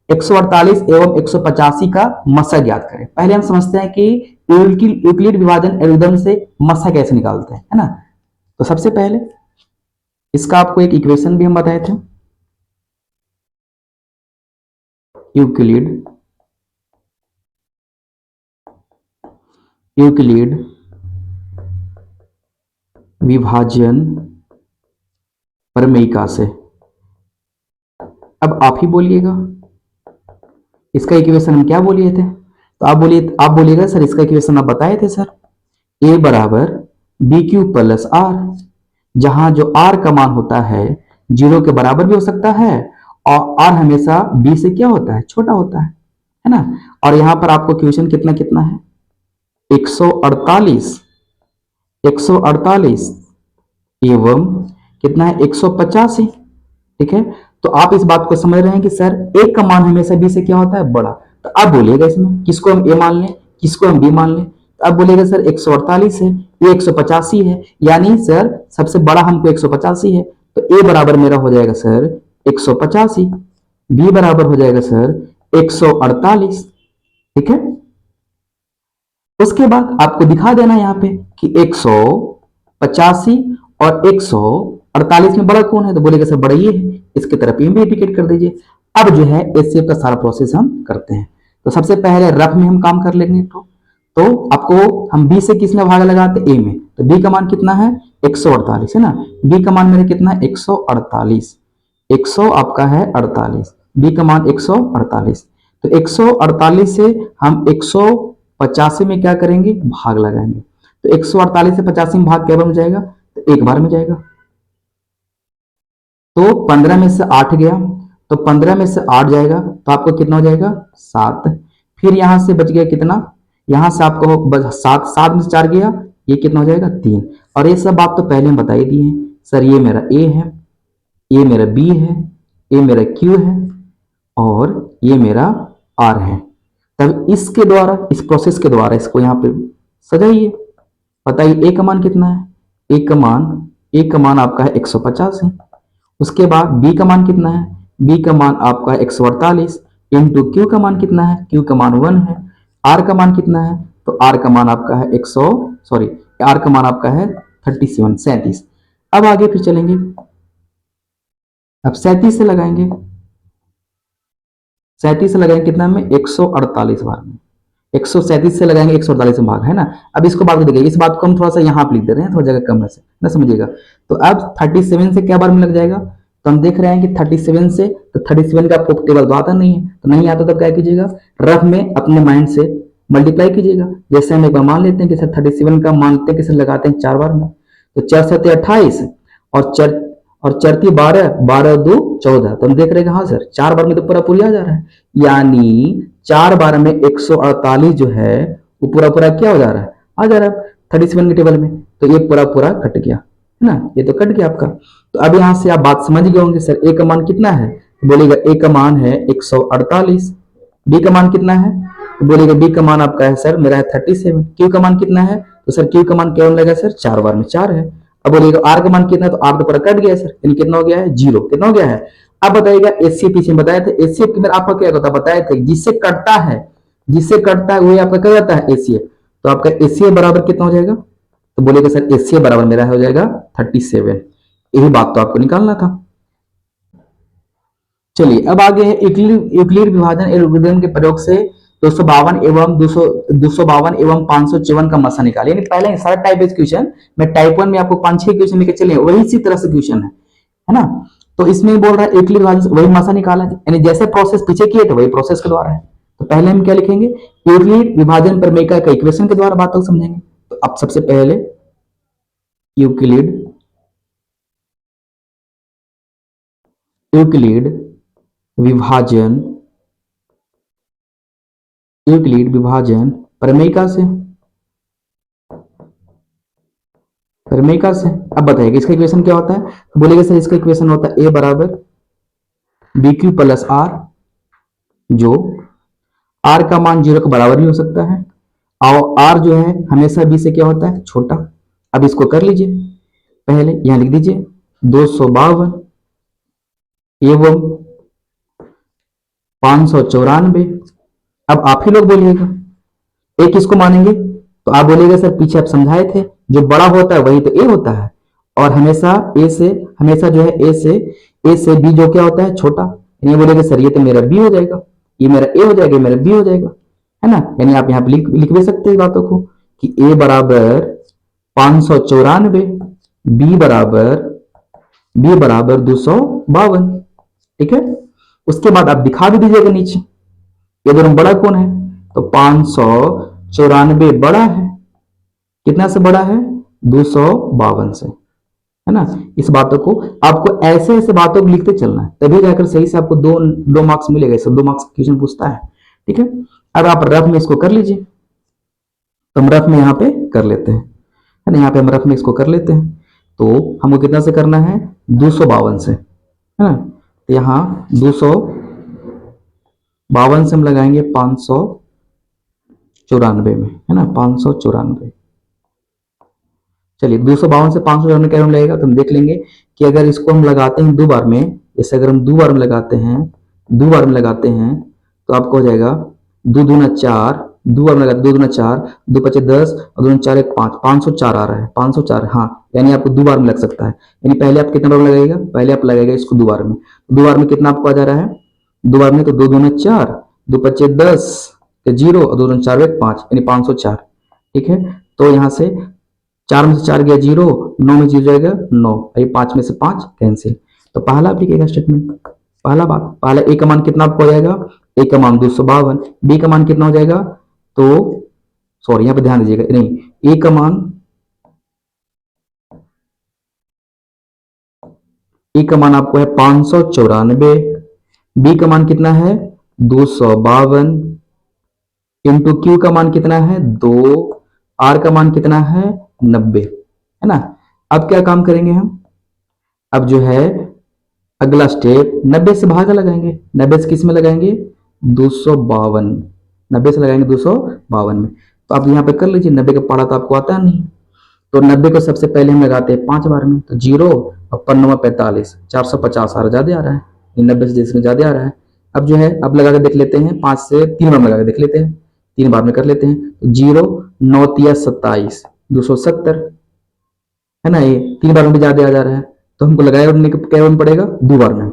Speaker 1: 148 एवं 185 का मसा ज्ञात करें। पहले हम समझते हैं कि यूक्लिड विभाजन एल्गोरिथम से मसा कैसे निकालते हैं, है ना। तो सबसे पहले इसका आपको एक इक्वेशन भी हम बताए थे, यूक्लिड विभाजन प्रमेयिका से। अब आप ही बोलिएगा इसका इक्वेशन हम क्या बोलिए थे, तो आप बोलिएगा सर इसका इक्वेशन आप बताए थे सर, ए बराबर बी क्यू प्लस आर, जहां जो आर का मान होता है 0 के बराबर भी हो सकता है और आर हमेशा बी से क्या होता है, छोटा होता है ना। और यहां पर आपको क्वेश्चन कितना कितना है, 148 एवं कितना है 185, ठीक है। तो आप इस बात को समझ रहे हैं कि सर ए का मान हमेशा बी से क्या होता है, बड़ा। तो आप बोलिएगा इसमें किसको हम ए मान लें, किसको हम बी मान लें, तो आप बोलिएगा सर 148 है, ये 185 है, यानी सर सबसे बड़ा हमको 185 है, तो ए बराबर मेरा हो जाएगा सर 185, बी बराबर हो जाएगा सर 148, ठीक है। उसके बाद आपको दिखा देना यहाँ पे कि 185 और 148 में बड़ा कौन है, तो बोलेगा सर बड़ा ये है, इसके तरफ भी इंडिकेट कर दीजिए। अब जो है एचसीएफ का सारा प्रोसेस हम करते हैं। तो सबसे पहले रफ में हम काम कर लेंगे। तो आपको हम बी से किस में भाग लगाते, ए में, तो बी का मान कितना है 148 है ना, बी का मान मेरे कितना है 148, 100 आपका है 48, बी का मान 148। तो 148 से हम 185 में क्या करेंगे, भाग लगाएंगे। तो 148 से 85 में भाग क्या बन जाएगा, तो एक बार में जाएगा। तो 15 में से 8 गया, तो 15 में से 8 जाएगा तो आपको कितना हो जाएगा 7। फिर यहां से बच गया कितना, यहां से आपको 7, 7 में से 4 गया, ये कितना हो जाएगा 3। और ये सब बात तो पहले हम बता ही दिए हैं सर, ये मेरा ए है, ये मेरा बी है, ये मेरा क्यू है और ये मेरा आर है। तब इसके द्वारा, इस प्रोसेस के द्वारा इसको यहाँ पे सजाइए। बताइए ए का मान कितना है, ए का मान आपका है 150 है। उसके बाद बी का मान कितना है, बी का मान आपका है 148 इंटू क्यू का मान कितना है, क्यू का मान 1 है। आर का मान कितना है, तो आर का मान आपका है 100 सॉरी आर का मान आपका है 37। अब आगे फिर चलेंगे, अब 37 से लगाएंगे, 37 से लगाएंगे कितना में 148 बार में, 137 से लगाएंगे 148 में भाग है ना। अब इसको बात को देखिए, इस बात को हम थोड़ा सा यहाँ पे लिख दे रहे हैं, थोड़ा जगह कम है ना, समझिएगा। तो अब 37 से क्या बार में लग जाएगा, तो हम देख रहे हैं कि 37 से, तो 37 का आपको टेबल तो आता नहीं है, तो नहीं आता तो क्या कीजिएगा, रफ में अपने माइंड से मल्टीप्लाई कीजिएगा। जैसे हम एक बार मान लेते हैं कि सर 37 का मानते हैं कि सर लगाते हैं 4 बार में, तो 4 7 28 और चरती 12, 12 2 14, तो हम देख रहे हैं हाँ सर 4 बार में तो पूरा पूरी आ जा रहा है, यानी 4 बार में 148 जो है वो पूरा पूरा क्या हो जा रहा है, आ जा रहा है 37 के टेबल में। तो ये पूरा पूरा कट गया है ना, ये तो कट गया आपका। तो अब यहां से आप बात समझ गए होंगे सर ए का मान कितना है, तो बोलेगा ए का मान है 148, बी का मान कितना है, तो बोलेगा बी का मान आपका है सर मेरा है 37, क्यू का मान कितना है, तो सर क्यू का मान क्या लगेगा सर 4 बार में 4 है। अब बोलेगा आर का मान कितना है, तो आर तो पूरा कट गया सर, यानी कितना हो गया है 0, कितना हो गया है। अब बताइएगा एचसीएफ पीछे बताया था, एचसीएफ के अंदर आपका क्या होता बताए थे, जिससे कटता है वही आपका क्या जाता है एचसीएफ। तो आपका एचसीएफ बराबर कितना हो जाएगा, तो बोलेगा सर एचसीएफ बराबर मेरा हो जाएगा 37। यही बात तो आपको निकालना था। चलिए अब आगे है यूक्लिड विभाजन एल्गोरिथम के प्रयोग से 252 एवं 252 एवं 554 का मसा निकालिए। यानी पहले सारा टाइप बेस्ड क्वेश्चन, मैं टाइप 1 में आपको 5-6 क्वेश्चन लेके चले, वही इसी तरह से क्वेश्चन है ना। तो इसमें बोल रहा है यूक्लिड विभाजन वही मसा निकाला, यानी जैसे प्रोसेस पीछे किए थे वही प्रोसेस के द्वारा है। तो पहले हम क्या लिखेंगे, यूक्लिड विभाजन प्रमेय का इक्वेशन के द्वारा बातों को समझेंगे। तो अब सबसे पहले यूक्लिड विभाजन प्रमेयिका से अब बताइएगा इसका इक्वेशन क्या होता है, तो बोलेगा सर इसका इक्वेशन होता है ए बराबर बी क्यू प्लस आर, जो आर का मान 0 के बराबर भी हो सकता है और आर जो है हमेशा बी से क्या होता है छोटा। अब इसको कर लीजिए, पहले यहां लिख दीजिए 252 एवं 594। अब आप ही लोग बोलिएगा, ए किसको मानेंगे? तो आप बोलिएगा सर पीछे आप समझाए थे, जो बड़ा होता है वही तो ए होता है, और हमेशा ए से, हमेशा जो है ए से बी जो क्या होता है, छोटा। यानी बोलेगा सर ये तो मेरा बी हो जाएगा, ये मेरा ए हो जाएगा, ये मेरा बी हो जाएगा, है ना। यानी आप यहाँ पे लिख भी सकते हैं बातों को कि ए बराबर 594, बी बराबर 252। ठीक है, उसके बाद आप दिखा भी दीजिएगा नीचे ये दोनों बड़ा कौन है, तो 594 बड़ा है, कितना से बड़ा है, 252 से, है ना। इस बातों को आपको ऐसे ऐसे बातों को लिखते चलना है, तभी जाकर सही से आपको दो दो मार्क्स मिलेगा। सब 2 मार्क्स क्वेश्चन पूछता है। ठीक है, अब आप रफ में इसको कर लीजिए, तो हम रफ में यहाँ पे कर लेते हैं, है ना। यहाँ पे हम रफ में इसको कर लेते हैं, तो हमको कितना से करना है, 252 से, है ना। तो यहाँ 252 से हम लगाएंगे 594 में, है ना, 594। चलिए 252 से 594 क्या लगेगा, तो हम देख लेंगे कि अगर इसको हम लगाते हैं 2 बार में, जैसे अगर हम 2 बार में लगाते हैं, 2 बार में लगाते हैं, तो आपको हो जाएगा 2 दूना 4, 2 बार में लगा 2 दूना 4, 2 पचे 10 और 2 4 1 5, 504 आ रहा है, 504। हाँ, यानी आपको 2 बार में लग सकता है। यानी पहले आप कितना बार में लगाएगा, पहले आप लगाएगा इसको 2 बार में, 2 बार में कितना आपको आ जा रहा है, 2 बार में तो 2 दूना 4, 2 पचे 10 0 और 2 दूना 4 1 5, यानी 504। ठीक है, तो यहाँ से 4 में से 4 गया 0, 9 में 0 जाएगा 9, ये 5 में से 5 कैंसिल। तो पहला आप लिखिएगा स्टेटमेंट, पहला बात, पहला ए का मान कितना आपको हो जाएगा, ए का मान 252, बी का मान कितना हो जाएगा, तो सॉरी यहाँ पे ध्यान दीजिएगा, नहीं, ए का मान आपको है 594, बी का मान कितना है 252, इंटू क्यू का मान कितना है 2, आर का मान कितना है 90, है ना। अब क्या काम करेंगे हम, अब जो है अगला स्टेप 90 से भागा लगाएंगे, 90 से किस में लगाएंगे, 252, 90 से लगाएंगे 252 में। तो आप यहाँ पे कर लीजिए, 90 का पढ़ा तो आपको आता नहीं, तो 90 को सबसे पहले हम लगाते हैं 5 बार में, तो 0 और 5 45, 450 आ रहा, ज्यादा आ रहा है, 90 से जिसमें ज्यादा आ रहा है। अब जो है अब लगा के देख लेते हैं, 5 से 3 बार में लगा के देख लेते हैं, 3 बार में कर लेते हैं, तो 0 9 तिया 27, 270, है ना। ये 3 बार में भी ज्यादा आ जा रहा है, तो हमको लगाया क्या बार में पड़ेगा, 2 बार में,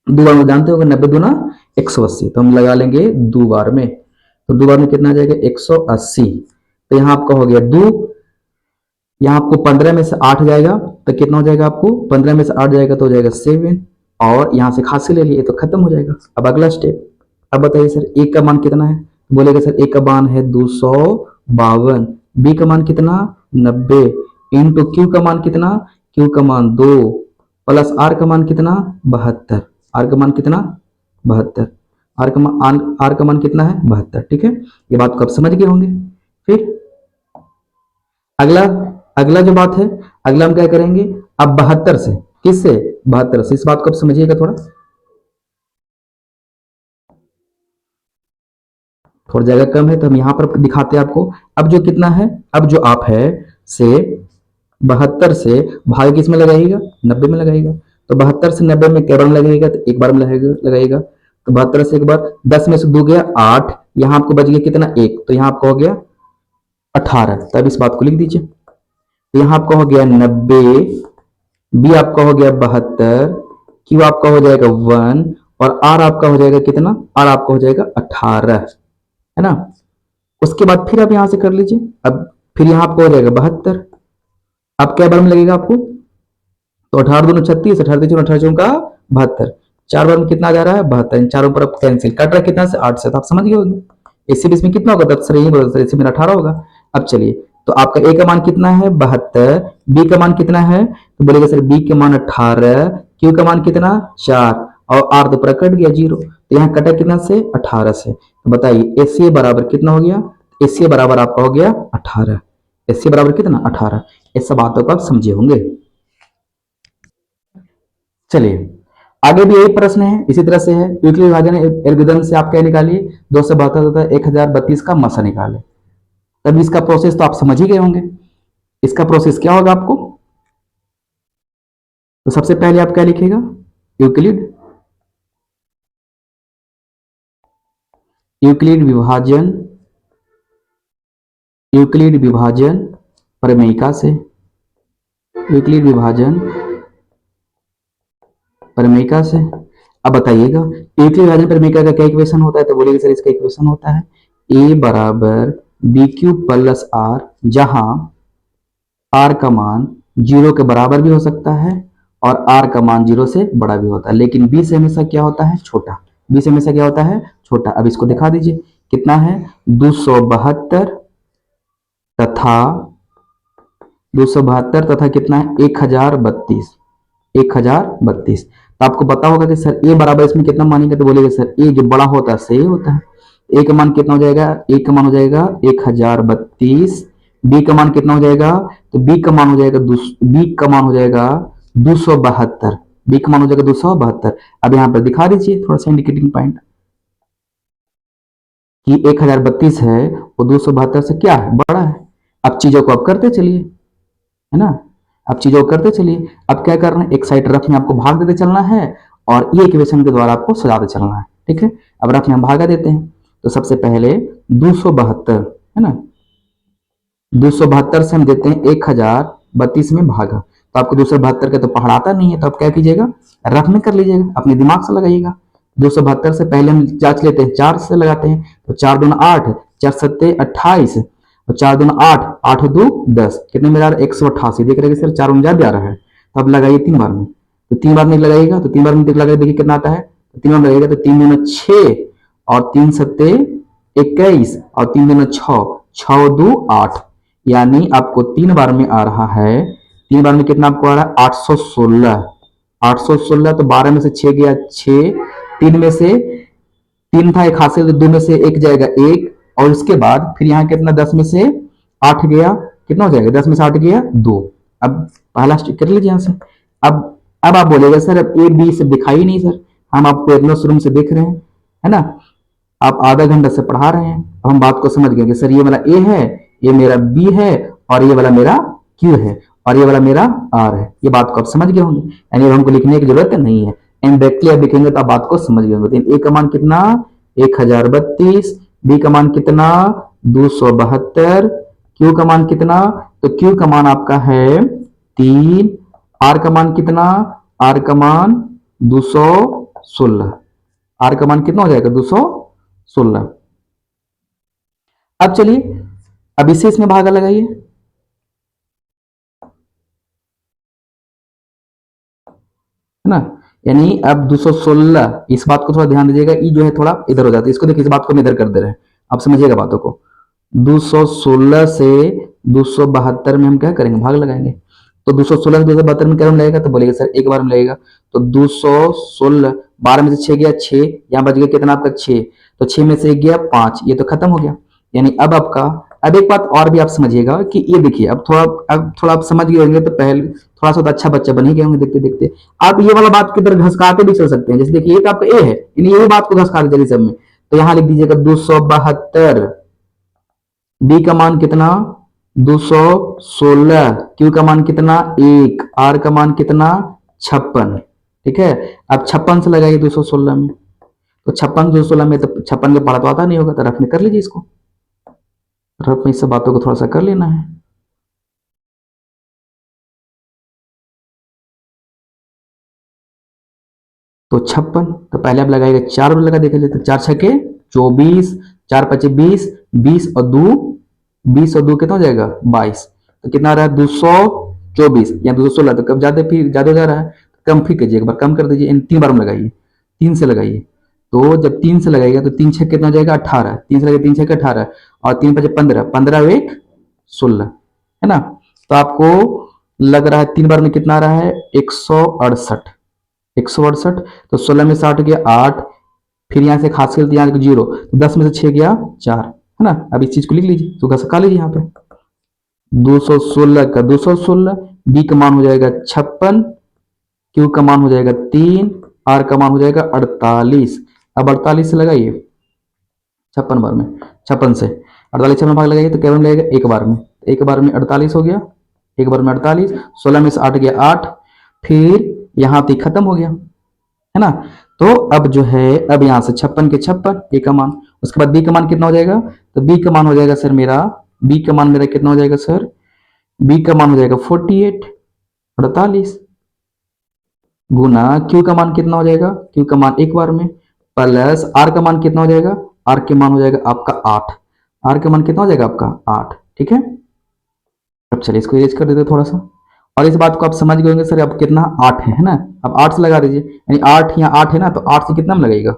Speaker 1: 2 बार में जानते हो 90 दूना 180, तो हम लगा लेंगे 2 बार में, तो 2 बार में कितना आ जाएगा 180। तो यहाँ आपका हो गया 2, यहाँ आपको 15 में से 8 जाएगा, तो कितना हो जाएगा आपको, 15 में से 8 जाएगा तो हो जाएगा 7, और यहाँ से खांसी ले लिए तो खत्म हो जाएगा। अब अगला स्टेप, अब बताइए सर ए का मान कितना है, बोलेगा सर ए का मान है 252, बी का मान कितना 90, इंटू क्यू का मान कितना, क्यू का मान 2, प्लस आर का मान कितना 72, आर का मान कितना 72, आर का मान कितना है 72। ठीक है, ये बात को आप समझ गए होंगे। फिर अगला, अगला जो बात है, अगला हम क्या करेंगे, अब 72 से, किससे 72 से, इस बात को आप समझिएगा थोड़ा, थोड़ी जगह कम है तो हम यहाँ पर दिखाते हैं आपको। अब जो कितना है, अब जो आप है से 72 से भाग किस में लगाइएगा, 90 में लगाइएगा, तो 72 से 90 में क्या बार में लगाइएगा, तो एक बार में लगाइएगा, तो 72 से एक बार, 10 में से 2 गया 8, यहाँ आपको बच गया कितना 1, तो यहाँ आपको हो गया 18, तब इस बात को लिख दीजिए। तो यहाँ आपका हो गया 90, बी आपका हो गया 72, क्यू आपका हो जाएगा 1, और आर आपका हो जाएगा कितना, आर आपका हो जाएगा 18, है ना। उसके बाद फिर आप यहां से कर लीजिए, अब फिर यहाँ आपको हो जाएगा 72, अब क्या बार में लगेगा आपको, तो 18 दूनी 36, 18 तीन 18 चौका 72, 4 बार में कितना जा रहा है 72, चारों पर कैंसिल, कट रहा कितना से 8 से, तो आप समझ गए होंगे। इसी बीच में कितना होगा, तब सर यही बोला सर इसी में 18 होगा। अब चलिए, तो आपका ए का मान कितना है 72, बी का मान कितना है, तो बोलेगा सर बी का मान 18, क्यू का मान कितना 4, और आर तो पूरा कट गया 0, तो यहाँ कटा कितना से 18 से, तो बताइए एसीए बराबर कितना हो गया, एसीए बराबर आपका हो गया 18, एसीए बराबर कितना 18। इस सब बातों को आप समझे होंगे। चलिए आगे भी यही प्रश्न है, इसी तरह से है, यूक्लिड विभाजन एल्गोरिथम से आप क्या निकालिए, 272 तथा 1032 का मसा निकाले। तब इसका प्रोसेस तो आप समझ ही गए होंगे, इसका प्रोसेस क्या होगा आपको, तो सबसे पहले आप क्या लिखेगा, यूक्लिड यूक्लिड विभाजन, यूक्लिड विभाजन प्रमेयिका से, यूक्लिड विभाजन प्रमेयिका से। अब बताइएगा यूक्लिड विभाजन प्रमेयिका का क्या इक्वेशन होता है, तो बोलिएगा सर इसका इक्वेशन होता है a बराबर बी क्यूब प्लस आर, जहां आर का मान 0 के बराबर भी हो सकता है और आर का मान 0 से बड़ा भी होता है, लेकिन बी से हमेशा क्या होता है, छोटा। बी से हमेशा क्या होता है, छोटा। अब इसको दिखा दीजिए कितना है, 272 तथा 272 तथा कितना है 1032, 1032। तो आपको पता होगा कि सर ए बराबर इसमें कितना मानेंगे, तो बोलेगा सर ए जो बड़ा होता है सही होता है। ए का मान कितना हो जाएगा, ए का मान हो जाएगा 1032। बी का मान कितना हो जाएगा, तो बी का मान हो जाएगा बी का मान हो जाएगा 272। बी का मान हो जाएगा 272। अब यहाँ पर दिखा दीजिए थोड़ा सा इंडिकेटिंग पॉइंट कि 1032 है वो 272 से क्या है, बड़ा है। अब चीजों को अब करते चलिए, है ना, अब चीजों को करते चलिए। अब क्या करना है, एक साइड रफ में आपको भाग देते चलना है और ये इक्वेशन के द्वारा आपको सजाते चलना है, ठीक है। अब रफ में हम भागा देते हैं, तो सबसे पहले 272 है ना, 272 से हम देते हैं 1032 में भागा, तो आपको 272 का तो पहाड़ आता नहीं है, तो आप क्या कीजिएगा, रफ में कर लीजिएगा, अपने दिमाग से लगाइएगा। 272 से पहले हम जांच लेते हैं, 4 से लगाते हैं, तो 4 दूना 8, 4 सत्ते 28 और 4 दूना 8, 8 दो 10, कितने में आ रहा है 188। देख रहे हैं सर 4 उनजा भी आ रहा है, तो अब लगाइए 3 बार में, तो 3 बार में लगाइएगा, तो 3 बार में लगाइए, देखिए कितना आता है, तो 3 बार में लगाइएगा तो 3 दूना 6 और 3 सत्ते 21 और 3 दूना 6, 6 दो 8, यानी आपको 3 बार में आ रहा है, 3 बार में कितना आपको आ रहा है 816। 816 तो 12 में से 6 गया 6, 3 में से 3 था एक हासिल, तो 2 में से 1 जाएगा 1, और उसके बाद फिर यहाँ कितना 10 में से 8 गया, कितना हो जाएगा 10 में से 8 गया 2। अब पहला स्टिक कर लीजिए यहाँ से। अब आप बोलेगा सर अब ए बी से दिखाई नहीं सर, हम आपको एग्नोस रूम से देख रहे हैं, है ना, आप आधा घंटा से पढ़ा रहे हैं, अब हम बात को समझ गए कि सर ये वाला ए है, ये मेरा बी है और ये वाला मेरा क्यू है और ये वाला मेरा आर है। ये बात को आप समझ गए होंगे, यानी हमको लिखने की जरूरत नहीं है, इनडायरेक्टली आप लिखेंगे तो आप बात को समझ गए होंगे। ए का मान कितना 1032, बी का मान कितना 272, क्यू का मान कितना, तो क्यू का मान आपका है 3, आर का मान कितना, आर का मान 216, आर का मान कितना हो जाएगा 216। अब चलिए अब इसे इसमें भागा लगाइए, है ना, यानी अब 216, इस बात को थोड़ा ध्यान दीजिएगा, ई जो है थोड़ा इधर हो जाता है, इसको देखिए इस बात को हम इधर कर दे रहे हैं, आप समझिएगा बातों को। 216 से 272 में हम क्या करेंगे, भाग लगाएंगे, तो 216 से 272 में क्या लगेगा, तो बोलेगा सर एक बार में लगेगा, तो 216 12 में से 6 गया 6, यहाँ बच गया कितना आपका 6, तो 6 में से 1 गया 5, ये तो खत्म हो गया। यानी अब आपका, अब एक बात और भी आप समझिएगा कि ये देखिए अब थोड़ा आप समझ गए होंगे, तो पहले थोड़ा सा तो अच्छा बच्चा बन ही गए होंगे देखते देखते। आप ये वाला बात की तरह घसकाते भी चल सकते हैं, जैसे देखिए ये तो आपका ए है, ये बात को घसका दीजिए सब में, तो यहाँ लिख दीजिएगा 272, बी का मान कितना 216, क्यू का मान कितना 1, आर का मान कितना 56, ठीक है। अब 56 से लगाइए 216 में, तो 56 216 में, तो 56 का पढ़ा तो आता नहीं होगा, तो रफ में कर लीजिए इसको, रफ में इस सब बातों को थोड़ा सा कर लेना है। तो 56, तो पहले आप लगाएगा 4 लगा, देख लीजिए, तो 4 छके 24, 4 पचे 20, 20 और 2 कितना हो जाएगा 22, तो कितना आ रहा है 224 या 216, तो कब ज्यादा फिर ज्यादा हो जा रहा है, कम फिर कीजिए, एक बार कम कर दीजिए, इन 3 बार में लगाइए, 3 से लगाइए, तो जब 3 से लगाइएगा तो 3 छक कितना हो जाएगा 18, 3 से लगाइए 3 छक 18 और 3 पचे 15, 15 और 1 16, है ना। तो आपको लग रहा है 3 बार में कितना आ रहा है 168, 168, तो 16 में 60 गया 8, फिर यहाँ से खास कर यहाँ 0, तो 10 में से 6 गया 4, है ना। अब इस चीज को लिख लीजिए, तो घसका लीजिए यहाँ पे 216 का 216, बी का मान हो जाएगा 56, क्यू का मान हो जाएगा 3, आर का मान हो जाएगा 48। अब 48 से लगाइए 56 बार में, 56 से 48 में भाग लगाइए, तो क्या लगेगा एक बार में, एक बार में 48 हो गया, एक बार में 48, 16 में से 8 गया 8, फिर यहाँ तक खत्म हो गया, है ना। तो अब जो है, अब यहाँ से 56 के 56 ए का मान, उसके बाद बी का मान कितना हो जाएगा, तो बी का मान हो जाएगा सर मेरा, बी का मान मेरा कितना हो जाएगा सर, बी का मान हो जाएगा 48 48 गुना क्यू का मान कितना हो जाएगा, क्यू का मान एक बार में, प्लस आर का मान कितना हो जाएगा, आर के मान हो जाएगा आपका 8, आर का मान कितना हो जाएगा आपका 8। ठीक है, अब चलिए इसको इरेज कर देते हैं थोड़ा सा, और इस बात को आप समझ गए होंगे सर अब कितना 8 है ना। अब 8 से लगा दीजिए, यानी 8 यहाँ 8 है ना, तो 8 से कितना में लगेगा,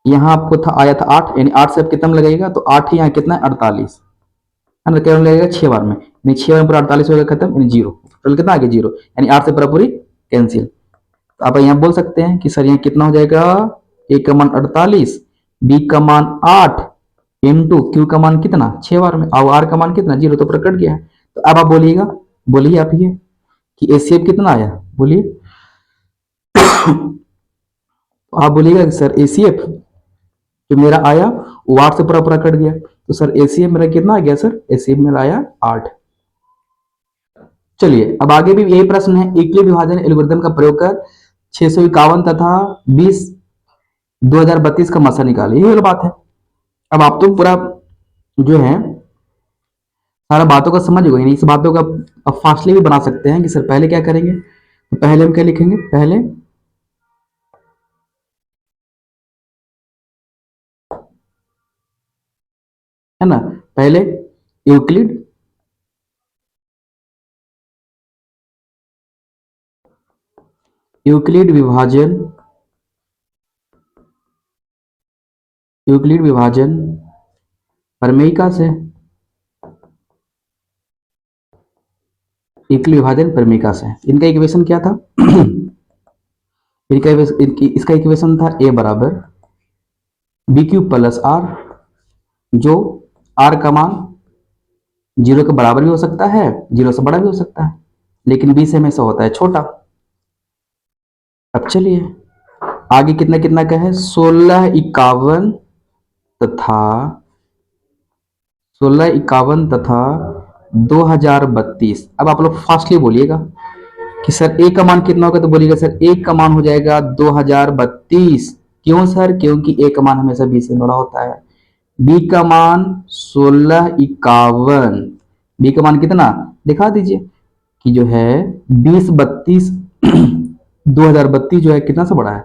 Speaker 1: यहाँ आपको था आया था 8, यानी 8 से अब कितना में लगेगा, तो 8 यहाँ कितना है 48 है ना, क्या लगेगा 6 बार में, यानी 6 बार में पूरा 48 हो गया खत्म, यानी जीरो, टोटल कितना आ गया जीरो, यानी 8 से पूरा पूरी कैंसिल। तो आप यहाँ बोल सकते हैं कि सर यहाँ कितना हो जाएगा, ए का मान 48, बी का मान 8 इंटू क्यू का मान कितना 6 बार में, और आर का मान कितना जीरो, तो पूरा कट गया। तो अब आप बोलिएगा, बोलिए आप ये कि एसीएफ कितना आया, बोलिए। तो आप बोलिएगा कि सर एसीएफ जो मेरा आया वो 8 से पूरा पूरा कट गया, तो सर एसीएफ मेरा कितना आ गया सर, एसीएफ मेरा आया 8। चलिए अब आगे भी यही प्रश्न है, यूक्लिड विभाजन एल्गोरिथम का प्रयोग कर 651 तथा 20 2032 का मसा निकालिए, ये वाला बात है। अब आप तो पूरा जो है सारा बातों का समझ गए, इस बातों का अब फासले भी बना सकते हैं कि सर पहले क्या करेंगे, तो पहले हम क्या लिखेंगे, पहले है ना, पहले यूक्लिड यूक्लिड विभाजन यूक्लिड विभाजन प्रमेयिका से, यूक्लिड विभाजन प्रमेयिका से इनका इक्वेशन क्या था, इसका इक्वेशन था ए बराबर बी क्यूब प्लस आर, जो आर का मान 0 के बराबर भी हो सकता है, 0 से बड़ा भी हो सकता है, लेकिन बी से हमेशा होता है छोटा। अब चलिए आगे कितना कितना का है, 1651 तथा 1651 तथा 2032। अब आप लोग फास्टली बोलिएगा कि सर ए का मान कितना होगा, तो बोलिएगा सर ए का मान हो जाएगा 2032। क्यों सर, क्योंकि ए का मान हमेशा बी से बड़ा होता है। बी का मान 1651, बी का मान कितना दिखा दीजिए कि जो है 2032 2032 जो है कितना से बड़ा है,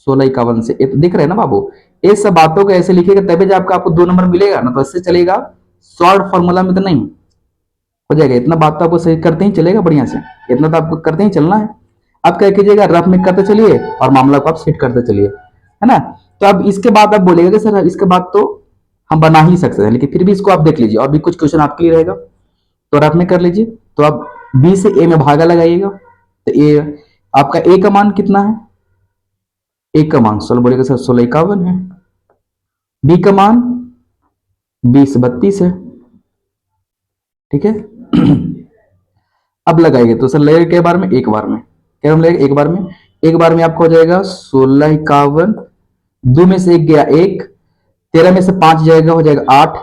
Speaker 1: 1651 से, दिख रहे हैं ना बाबू। इस सब बातों को ऐसे लिखेगा तभी जब आपको 2 नंबर मिलेगा ना, तो इससे चलेगा, शॉर्ट फॉर्मूला में तो नहीं हो जाएगा। इतना बात तो आपको सही करते ही चलेगा बढ़िया से, इतना तो आपको करते ही चलना है। आप क्या कीजिएगा, रफ में करते चलिए और मामला को आप सेट करते चलिए, है ना। तो अब इसके बाद आप बोलेगा कि सर इसके बाद तो हम बना ही सकते हैं, लेकिन फिर भी इसको आप देख लीजिए और भी कुछ क्वेश्चन आपके लिए रहेगा, तो रफ में कर लीजिए। तो आप बी से ए में भागा लगाइएगा, तो ए आपका ए का मान कितना है, ए का मान 16 बोलेगा सर 1651 है, बी का मान 2032 है, ठीक है। अब लगाएंगे तो सर लगेगा कई बार में, एक बार में, क्या हम लगेगा एक बार में, एक बार में आपको हो जाएगा 1651, 2 में से 1 गया 1, 13 में से 5 जाएगा हो जाएगा 8।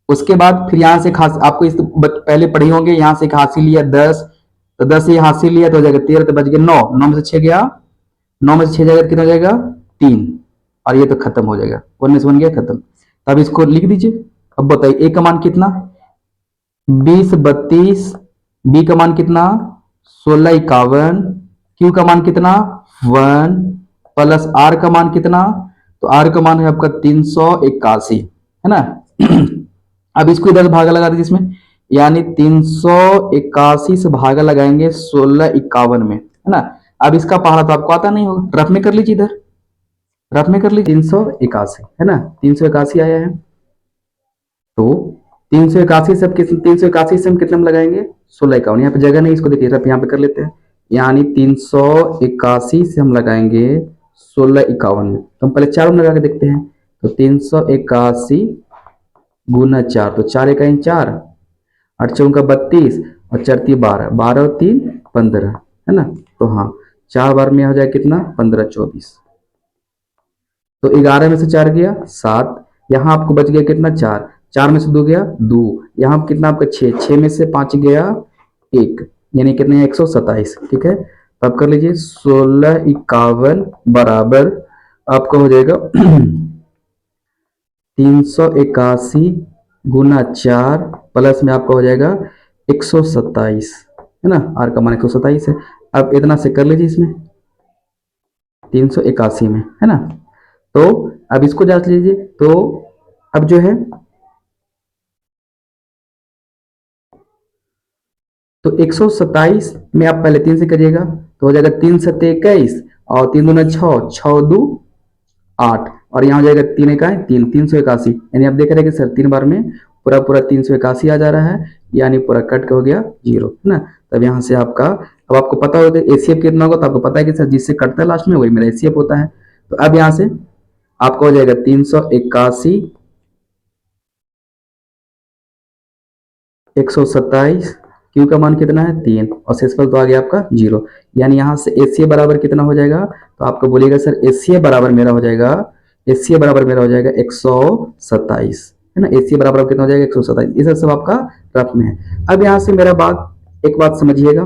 Speaker 1: उसके बाद फिर यहां से खास आपको इस पहले पढ़ी होंगे, यहां से हासिल लिया 10, तो 10 से हासिल लिया तो हो जाएगा 13, तो बच गया 9, 9 में से 6 गया, 9 में से 6 जाएगा कितना हो जाएगा 3, और ये तो खत्म हो जाएगा, 1 में से 1 गया खत्म। तो अब इसको लिख दीजिए। अब बताइए ए का मान कितना 2032, बी का मान कितना 1651, क्यू का मान कितना 1, प्लस आर का मान कितना, तो आर का मान है आपका 381, है ना। अब इसको इधर भागा लगा दीजिए इसमें, यानी 381 से भागा लगाएंगे 1651 में, है ना। अब इसका पहाड़ा तो आपको आता नहीं होगा, रफ में कर लीजिए, इधर रफ में कर लीजिए, 381 है ना, 381 आया है, तो 381 से 381 से हम कितने में लगाएंगे 1651, यहाँ पे जगह नहीं, इसको देखिए रफ यहाँ पे कर लेते हैं, यानी 381 से हम लगाएंगे 1651 में, तो हम पहले 4 में लगा के देखते हैं, तो 381 गुना 4, तो 4 1 4, 8 चौका 32 और 4 3 12, 12 और 3 15, है ना। तो हाँ 4 बार में हो जाए कितना 15 24, तो 11 में से 4 गया 7, यहाँ आपको बच गया कितना 4, 4 में से 2 गया 2, यहाँ कितना आपका 6, 6 में से 5 गया 1, यानी कितने 127, ठीक है। तो आप कर लीजिए 1651 बराबर आपका हो जाएगा 381 गुना 4 प्लस में आपका हो जाएगा 127, है ना, आर का मान 127 है। अब इतना से कर लीजिए इसमें 381 में, है ना। तो अब इसको जांच लीजिए, तो अब जो है तो 127 में आप पहले 3 से करिएगा तो हो जाएगा 3 सत्ते 21 और 3 दूना 6, 6 दू 8 और यहाँ हो जाएगा 3 इकाई 3, 381। यानी आप देख रहे हैं कि सर 3 बार में पूरा पूरा 381 आ जा रहा है, यानी पूरा कट हो गया 0, है ना। तब यहाँ से आपका, अब आपको पता होगा एसीएफ कितना होगा, तो आपको पता है कि सर जिससे कटता है लास्ट में वही मेरा एसीएफ होता है। तो अब यहाँ से आपका हो जाएगा 381 127, क्यू का मान कितना है 3 और शेषफल तो आ गया आपका 0। यानी यहाँ से एसीए बराबर कितना हो जाएगा, तो आपको बोलिएगा सर एसीए बराबर मेरा हो जाएगा, एसीए बराबर मेरा हो जाएगा 127, है ना। एसीए बराबर कितना हो जाएगा 127, ये सब आपका रफ में है। अब यहाँ से मेरा एक बात समझिएगा,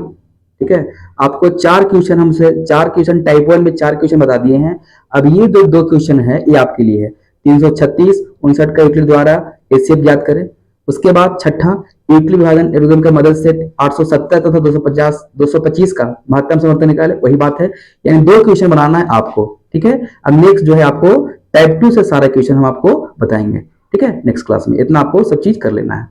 Speaker 1: ठीक है। आपको 4 क्वेश्चन, हमसे 4 क्वेश्चन टाइप 1 में 4 क्वेश्चन बता दिए हैं। अब ये दो क्वेश्चन है ये आपके लिए है। 336 59 का यूक्लिड द्वारा एसीएफ ज्ञात करें। उसके बाद छठा, यूक्लिड विभाजन एल्गोरिथम का मदद से 870 तथा 225 का महत्तम समर्थन निकाले, वही बात है। यानी 2 क्वेश्चन बनाना है आपको, ठीक है। अब नेक्स्ट जो है आपको टाइप 2 से सारा क्वेश्चन हम आपको बताएंगे, ठीक है, नेक्स्ट क्लास में। इतना आपको सब चीज कर लेना है।